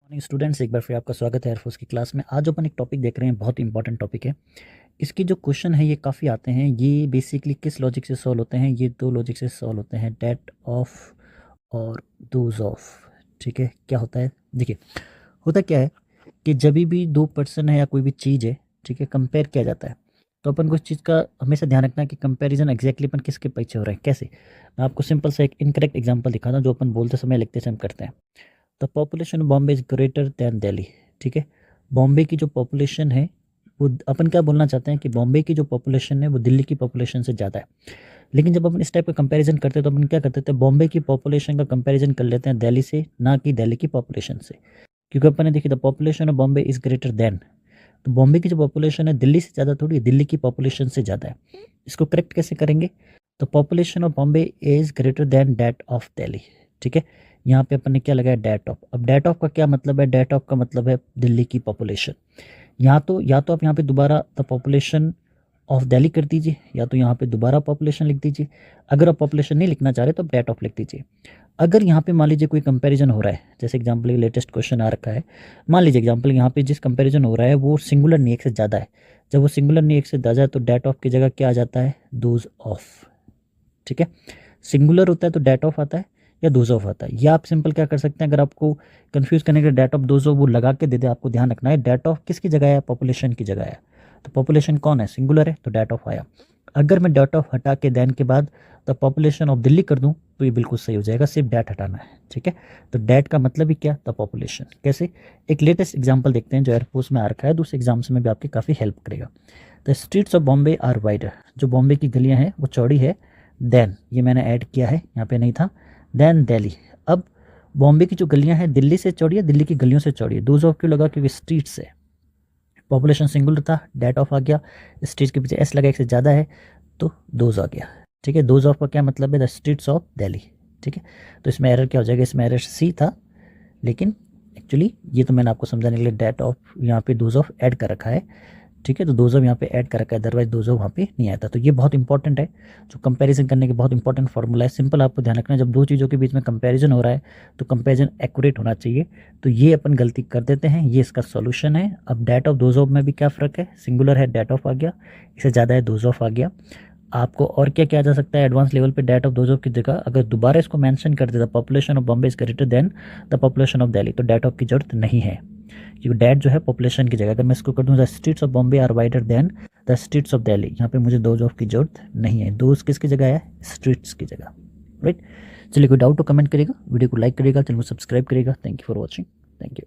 Morning students, एक बार फिर आपका स्वागत है एयरफोर्स की क्लास में। आज अपन एक टॉपिक देख रहे हैं, बहुत इंपॉर्टेंट टॉपिक है। इसकी जो क्वेश्चन है ये काफ़ी आते हैं। ये बेसिकली किस लॉजिक से सॉल्व होते हैं? ये दो लॉजिक से सॉल्व होते हैं, डेट ऑफ और डूज ऑफ। ठीक है, क्या होता है? देखिए, होता क्या है कि जब भी दो पर्सन है या कोई भी चीज़ है, ठीक है, कंपेयर किया जाता है, तो अपन को इस चीज़ का हमेशा ध्यान रखना है कि कंपैरिजन एग्जैक्टली अपन किसके पीछे हो रहे हैं, कैसे। मैं आपको सिंपल सा एक इनकरेक्ट एग्जांपल दिखाता हूँ जो अपन बोलते समय लिखते समय हम करते हैं। The population of Bombay is greater than Delhi. ठीक है, बॉम्बे की जो पॉपुलेशन है वो, अपन क्या बोलना चाहते हैं कि बॉम्बे की जो पॉपुलेशन है वो दिल्ली की पॉपुलेशन से ज़्यादा है। लेकिन जब अपन इस टाइप का कंपैरिजन करते हैं तो अपन क्या करते थे, बॉम्बे की पॉपुलेशन का कंपैरिजन कर लेते हैं दिल्ली से, ना कि दिल्ली की पॉपुलेशन से। क्योंकि अपन ने देखिए the population of Bombay is greater than, तो बॉम्बे की जो पॉपुलेशन है दिल्ली से ज़्यादा थोड़ी है, दिल्ली की पॉपुलेशन से ज़्यादा है। इसको करेक्ट कैसे करेंगे? तो population of Bombay is greater than that of Delhi. ठीक है, यहाँ पे अपन ने क्या लगाया, डेट ऑफ। अब डेट ऑफ का क्या मतलब है? डेट ऑफ का मतलब है दिल्ली की पॉपुलेशन। या तो आप यहाँ पे दोबारा द पॉपुलेशन ऑफ दिल्ली कर दीजिए, या तो यहाँ पे दोबारा पॉपुलेशन लिख दीजिए। अगर आप पॉपुलेशन नहीं लिखना चाह रहे तो आप डेट ऑफ लिख दीजिए। अगर यहाँ पे मान लीजिए कोई कंपैरिजन हो रहा है, जैसे एग्जांपल ये लेटेस्ट क्वेश्चन आ रखा है, मान लीजिए एग्जांपल यहाँ पे जिस कंपैरिजन हो रहा है वो सिंगुलर नहीं एक से ज़्यादा है। जब वो सिंगुलर नहीं एक से ज़्यादा है तो डेट ऑफ की जगह क्या आ जाता है? Those of. ठीक है, सिंगुलर होता है तो डेट ऑफ आता है या दोज ऑफ आता है। या आप सिंपल क्या कर सकते हैं, अगर आपको कंफ्यूज करने के लिए डेट ऑफ दोज ऑफ वो लगा के दे दे, आपको ध्यान रखना है डेट ऑफ किसकी जगह है? पॉपुलेशन की जगह है। तो पॉपुलेशन कौन है? सिंगुलर है, तो डेट ऑफ आया। अगर मैं डेट ऑफ हटा के देन के बाद द पॉपुलेशन ऑफ दिल्ली कर दूं तो ये बिल्कुल सही हो जाएगा, सिर्फ डेट हटाना है। ठीक है, तो डेट का मतलब ही क्या? The population. कैसे? एक लेटेस्ट एग्जांपल देखते हैं जो एयरफोर्स में आ रखा है, दूसरे एग्जाम्स में भी आपकी काफ़ी हेल्प करेगा। The streets of Bombay are wider, जो बॉम्बे की गलियां हैं वो चौड़ी है, देन, ये मैंने ऐड किया है, यहाँ पे नहीं था, देन दिल्ली। अब बॉम्बे की जो गलियां हैं दिल्ली से चौड़ी है, दिल्ली की गलियों से चौड़ी है। दोज ऑफ क्यों लगा? क्योंकि स्ट्रीट्स है, पॉपुलेशन सिंगुलर था, डेट ऑफ आ गया, स्ट्रीट्स के पीछे एस लगा, एक से ज़्यादा है तो दोज आ गया। ठीक है, दोज ऑफ का क्या मतलब है? The streets of Delhi. ठीक है, तो इसमें एरर क्या हो जाएगा? इसमें एरर सी था, लेकिन एक्चुअली ये तो मैंने आपको समझाने के लिए डेट ऑफ यहाँ पे दोज ऑफ ऐड कर रखा है। ठीक है, तो दोजो यहाँ पे ऐड कर रखा है, अदरवाइज दोजो वहाँ पे नहीं आता। तो ये बहुत इंपॉर्टेंट है, जो कंपैरिजन करने के बहुत इंपॉर्टेंट फॉर्मूला है। सिंपल आपको ध्यान रखना है, जब दो चीज़ों के बीच में कंपैरिजन हो रहा है तो कंपैरिजन एक्यूरेट होना चाहिए। तो ये अपन गलती कर देते हैं, ये इसका सॉल्यूशन है। अब डेट ऑफ दोजो में भी क्या फ़र्क है? सिंगुलर है, डेट ऑफ आ गया, इससे ज़्यादा है, दोजो ऑफ आ गया। आपको और क्या किया जा सकता है एडवांस लेवल पे? डेट ऑफ दोजो की जगह अगर दोबारा इसको मेंशन कर देता population of Bombay is greater than the population of Delhi, तो डेट ऑफ की जरूरत नहीं है, क्योंकि डेट जो है पॉपुलेशन की जगह। अगर मैं इसको कर दूँ the streets of Bombay are wider than the streets of Delhi, यहाँ पे मुझे दोज ऑफ की जरूरत नहीं है। दोज किसकी जगह है? स्ट्रीट्स की जगह। राइट, चलिए, कोई डाउट तो कमेंट करेगा, वीडियो को लाइक करेगा, चैनल को सब्सक्राइब करेगा। Thank you for watching. Thank you.